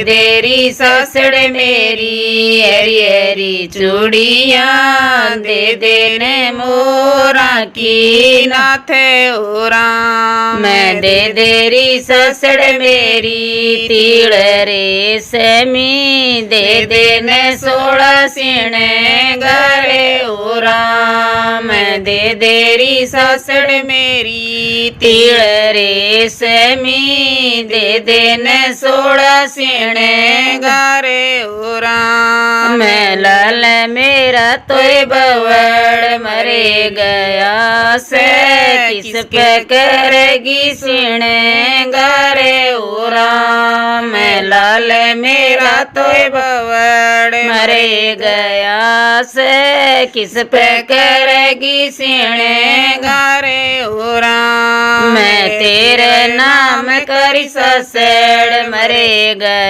देरी ससड़ मेरी हरी हरी चूड़िया दे देने मोरा की नाथे ओरा। मैं दे देरी ससड़ मेरी तीड़ रे सेमी दे देने 16 सीने घरे ओरा। मैं दे देरी ससड़ मेरी तीड़ रे सेमी दे देने 16 सीने घरे ओरा। मैं लाल मेरा तोय बवड़ मरे गया से किस पे करेगी सीने घरे ओरा। मैं लाल मेरा तोय बवड़ मरे गया से किस पे करेगी सीने घरे ओरा। मैं तेरे नाम करी ससड़ मरे गया।